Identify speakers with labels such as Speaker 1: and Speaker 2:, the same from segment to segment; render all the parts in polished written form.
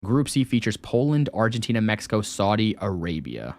Speaker 1: Group C features Poland, Argentina, Mexico, Saudi Arabia.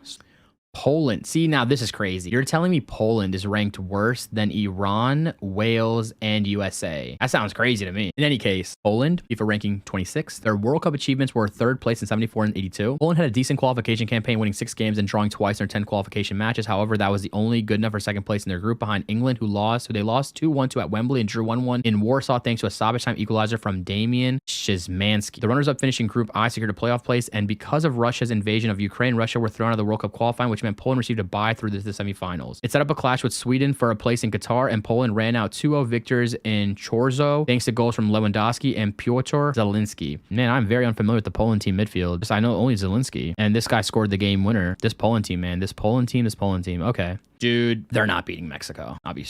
Speaker 1: Poland. See, now this is crazy. You're telling me Poland is ranked worse than Iran, Wales, and USA. That sounds crazy to me. In any case, Poland, FIFA ranking 26. Their World Cup achievements were third place in 74 and 82. Poland had a decent qualification campaign, winning 6 games and drawing twice in their 10 qualification matches. However, that was the only good enough for second place in their group behind England, who they lost 2-1 to at Wembley and drew 1-1 in Warsaw thanks to a stoppage time equalizer from Damian Szymanski. The runners-up finishing Group I secured a playoff place, and because of Russia's invasion of Ukraine, Russia were thrown out of the World Cup qualifying, which meant Poland received a bye through the semifinals. It set up a clash with Sweden for a place in Qatar, and Poland ran out 2-0 victors in Chorzo thanks to goals from Lewandowski and Piotr Zelinski. Man, I'm very unfamiliar with the Poland team midfield. Just I know only Zelinski, and this guy scored the game winner. This Poland team, man. This Poland team. Okay, dude, they're not beating Mexico. I'll be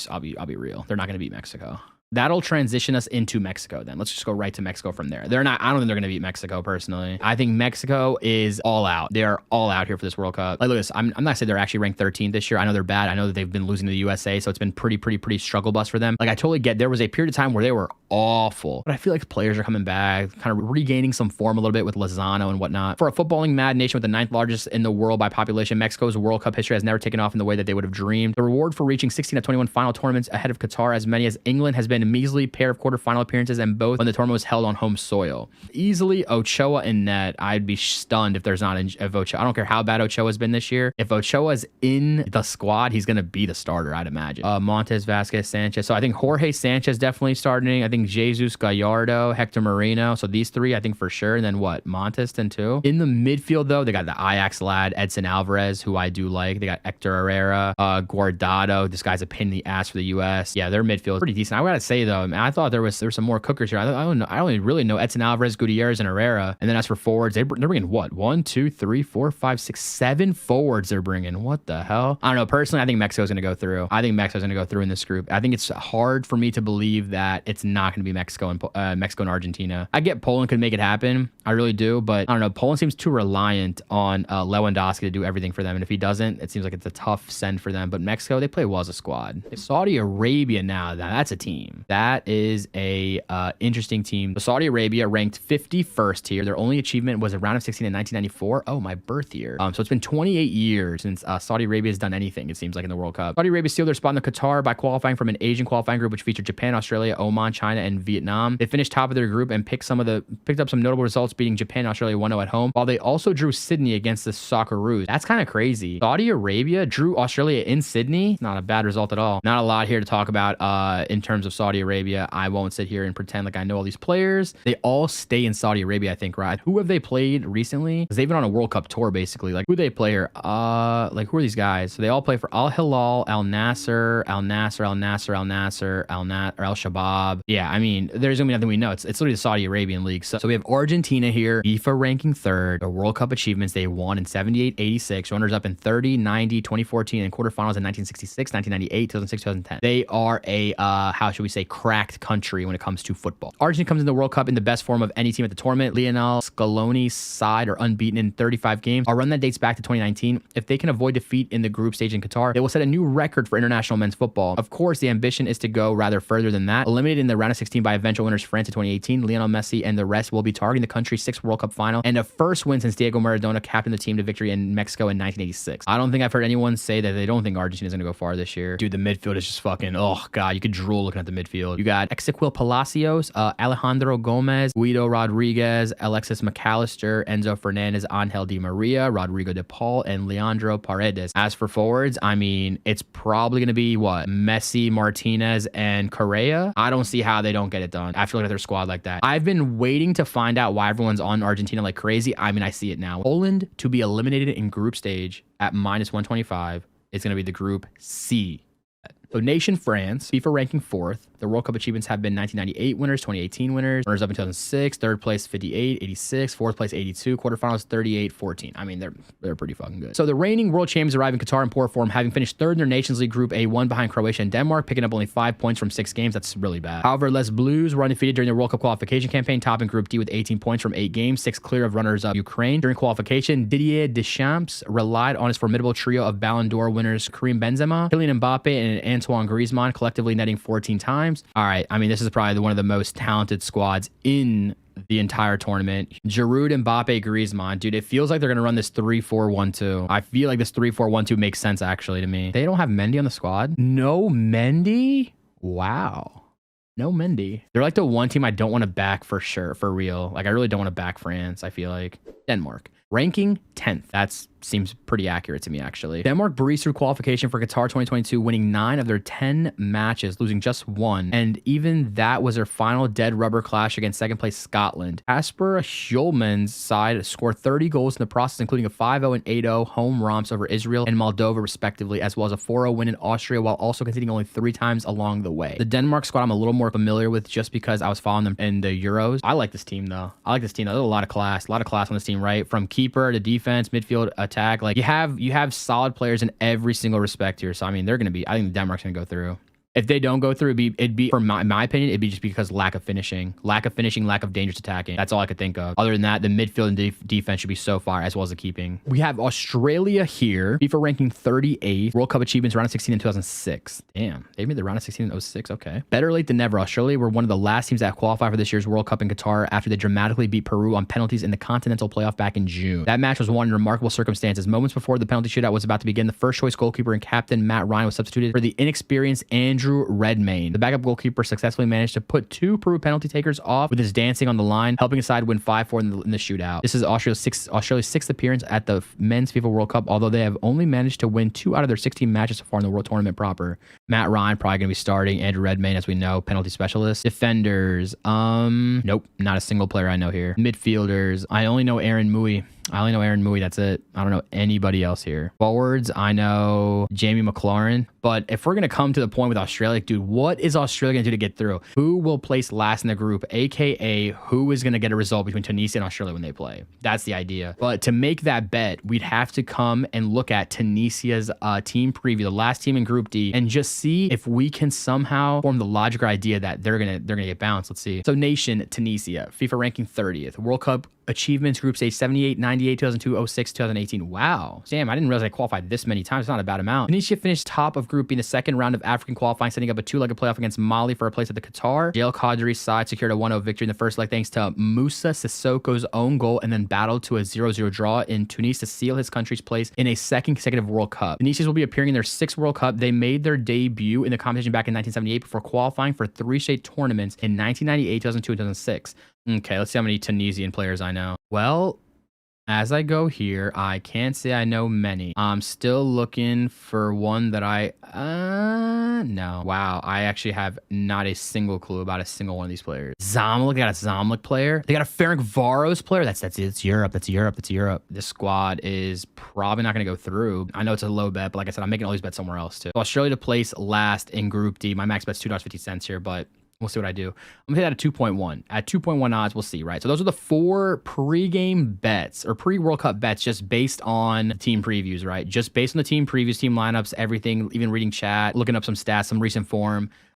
Speaker 1: real. They're not going to beat Mexico. That'll transition us into Mexico then. Let's just go right to Mexico from there. I don't think they're going to beat Mexico personally. I think Mexico is all out. They are all out here for this World Cup. Like, look at this. I'm not saying they're actually ranked 13th this year. I know they're bad. I know that they've been losing to the USA, so it's been pretty struggle bus for them. Like, I totally get there was a period of time where they were awful, but I feel like players are coming back, kind of regaining some form a little bit with Lozano and whatnot. For a footballing mad nation with the 9th largest in the world by population, Mexico's World Cup history has never taken off in the way that they would have dreamed. The reward for reaching 16 of 21 final tournaments ahead of Qatar, as many as England, has been a measly pair of quarterfinal appearances, and both when the tournament was held on home soil. Easily Ochoa in net. I'd be stunned if there's not if Ochoa. I don't care how bad Ochoa's been this year. If Ochoa's in the squad, he's gonna be the starter, I'd imagine. Montes, Vasquez, Sanchez. So I think Jorge Sanchez definitely starting. I think Jesus Gallardo, Hector Moreno. So these three, I think for sure. And then what? Montes then too. In the midfield though, they got the Ajax lad Edson Alvarez, who I do like. They got Hector Herrera, Guardado. This guy's a pain in the ass for the U.S. Yeah, their midfield is pretty decent. I gotta say though, man, I thought there were some more cookers here. I don't know. I only really know Edson Alvarez, Gutierrez, and Herrera. And then as for forwards, they're bringing what? 1, 2, 3, 4, 5, 6, 7 forwards they're bringing. What the hell? I don't know. Personally, I think Mexico's going to go through. I think Mexico's going to go through in this group. I think it's hard for me to believe that it's not going to be Mexico and Argentina. I get Poland could make it happen. I really do. But I don't know. Poland seems too reliant on Lewandowski to do everything for them. And if he doesn't, it seems like it's a tough send for them. But Mexico, they play well as a squad. Saudi Arabia now, that's a team. That is a interesting team. So Saudi Arabia ranked 51st here. Their only achievement was a round of 16 in 1994. Oh, my birth year. So it's been 28 years since Saudi Arabia has done anything, it seems like, in the World Cup. Saudi Arabia sealed their spot in the Qatar by qualifying from an Asian qualifying group, which featured Japan, Australia, Oman, China, and Vietnam. They finished top of their group and picked up some notable results, beating Japan and Australia 1-0 at home, while they also drew Sydney against the Socceroos. That's kind of crazy. Saudi Arabia drew Australia in Sydney. Not a bad result at all. Not a lot here to talk about in terms of Saudi Arabia. I won't sit here and pretend like I know all these players. They all stay in Saudi Arabia, I think, right? Who have they played recently? Because they've been on a World Cup tour, basically. Like, who they play here? Like, who are these guys? So they all play for Al Hilal, Al Nasser, Al Shabab. Yeah, I mean, there's gonna be nothing we know. It's literally the Saudi Arabian league. So we have Argentina here, FIFA ranking 3rd. The World Cup achievements, they won in 78, 86, runners up in 30, 90, 2014, and quarterfinals in 1966, 1998, 2006, 2010. They are a, how should we say, cracked country when it comes to football. Argentina comes in the World Cup in the best form of any team at the tournament. Lionel Scaloni's side are unbeaten in 35 games. Our run that dates back to 2019. If they can avoid defeat in the group stage in Qatar, they will set a new record for international men's football. Of course, the ambition is to go rather further than that. Eliminated in the round of 16 by eventual winners France in 2018, Lionel Messi and the rest will be targeting the country's 6th World Cup final and a first win since Diego Maradona captained the team to victory in Mexico in 1986. I don't think I've heard anyone say that they don't think Argentina is going to go far this year. Dude, the midfield is just fucking, oh god, you could drool looking at the midfield. You got Ezequiel Palacios, Alejandro Gomez, Guido Rodriguez, Alexis McAllister, Enzo Fernandez, Angel Di Maria, Rodrigo de Paul, and Leandro Paredes. As for forwards, I mean, it's probably going to be what? Messi, Martinez, and Correa. I don't see how they don't get it done after looking at their squad like that. I've been waiting to find out why everyone's on Argentina like crazy. I mean, I see it now. Poland to be eliminated in group stage at -125 is going to be the group C. So nation France, FIFA ranking 4th. The World Cup achievements have been 1998 winners, 2018 winners, runners up in 2006, 3rd place 58, 86, 4th place 82, quarterfinals 38, 14. I mean, they're pretty fucking good. So the reigning world champions arrive in Qatar in poor form, having finished 3rd in their Nations League Group A, 1 behind Croatia and Denmark, picking up only 5 points from 6 games. That's really bad. However, Les Blues were undefeated during the World Cup qualification campaign, topping Group D with 18 points from 8 games, 6 clear of runners-up Ukraine. During qualification, Didier Deschamps relied on his formidable trio of Ballon d'Or winners Karim Benzema, Kylian Mbappe, and Antoine Griezmann, collectively netting 14 times. times. All right. I mean, this is probably one of the most talented squads in the entire tournament. Giroud, Mbappe, Griezmann. Dude, it feels like they're going to run this 3-4-1-2. I feel like this 3-4-1-2 makes sense, actually, to me. They don't have Mendy on the squad? No Mendy? Wow. No Mendy. They're like the one team I don't want to back for sure, for real. Like, I really don't want to back France, I feel like. Denmark. Ranking 10th. That seems pretty accurate to me, actually. Denmark breezed through qualification for Qatar 2022, winning 9 of their 10 matches, losing just 1. And even that was their final dead rubber clash against second place Scotland. Kasper Schulman's side scored 30 goals in the process, including a 5-0 and 8-0 home romps over Israel and Moldova, respectively, as well as a 4-0 win in Austria, while also conceding only 3 times along the way. The Denmark squad I'm a little more familiar with just because I was following them in the Euros. I like this team, though. There's a lot of class on this team, right? From keeper to defense, midfield, attack. Like, you have solid players in every single respect here. So I mean, I think Denmark's gonna go through. If they don't go through, it'd be for my opinion, it'd be just because lack of finishing, lack of dangerous attacking. That's all I could think of. Other than that, the midfield and defense should be so far, as well as the keeping. We have Australia here. FIFA ranking 38th. World Cup achievements round of 16 in 2006. Damn, they made the round of 16 in 06. Okay. Better late than never. Australia were one of the last teams that qualified for this year's World Cup in Qatar after they dramatically beat Peru on penalties in the continental playoff back in June. That match was won in remarkable circumstances. Moments before the penalty shootout was about to begin, the first choice goalkeeper and captain Matt Ryan was substituted for the inexperienced Andrew Redmayne. The backup goalkeeper successfully managed to put 2 Peru penalty takers off with his dancing on the line, helping his side win 5-4 in the shootout. This is Australia's sixth appearance at the men's FIFA World Cup, although they have only managed to win 2 out of their 16 matches so far in the World Tournament proper. Matt Ryan probably going to be starting. Andrew Redmayne, as we know, penalty specialist. Defenders, nope, not a single player I know here. Midfielders, I only know Aaron Mui. That's it. I don't know anybody else here. Forwards, I know Jamie McLaurin. But if we're going to come to the point with Australia, dude, what is Australia going to do to get through? Who will place last in the group, aka who is going to get a result between Tunisia and Australia when they play? That's the idea. But to make that bet, we'd have to come and look at Tunisia's team preview, the last team in Group D, and just see if we can somehow form the logical idea that they're gonna get bounced. Let's see. So nation, Tunisia, FIFA ranking 30th. World Cup achievements, group stage 78, 98, 2002, 06, 2018. Wow. Damn, I didn't realize I qualified this many times. It's not a bad amount. Tunisia finished top of group B in the second round of African qualifying, setting up a 2-legged playoff against Mali for a place at the Qatar. Jail Qadri's side secured a 1-0 victory in the first leg thanks to Moussa Sissoko's own goal, and then battled to a 0-0 draw in Tunis to seal his country's place in a second consecutive World Cup. Tunisians will be appearing in their 6th World Cup. They made their debut in the competition back in 1978 before qualifying for 3 straight tournaments in 1998, 2002, and 2006. Okay, let's see how many Tunisian players I know. Well, as I go here, I can't say I know many. I'm still looking for one that no. Wow, I actually have not a single clue about a single one of these players. Zamalek, they got a Zamalek player. They got a Ferencvaros player. It's Europe. This squad is probably not going to go through. I know it's a low bet, but like I said, I'm making all these bets somewhere else too. So Australia to place last in Group D. My max bet's $2.50 here, but we'll see what I do. I'm gonna hit that at 2.1. At 2.1 odds, we'll see, right? So those are the 4 pre-game bets or pre-World Cup bets just based on team previews, right? Just based on the team previews, team lineups, everything, even reading chat, looking up some stats, some recent form.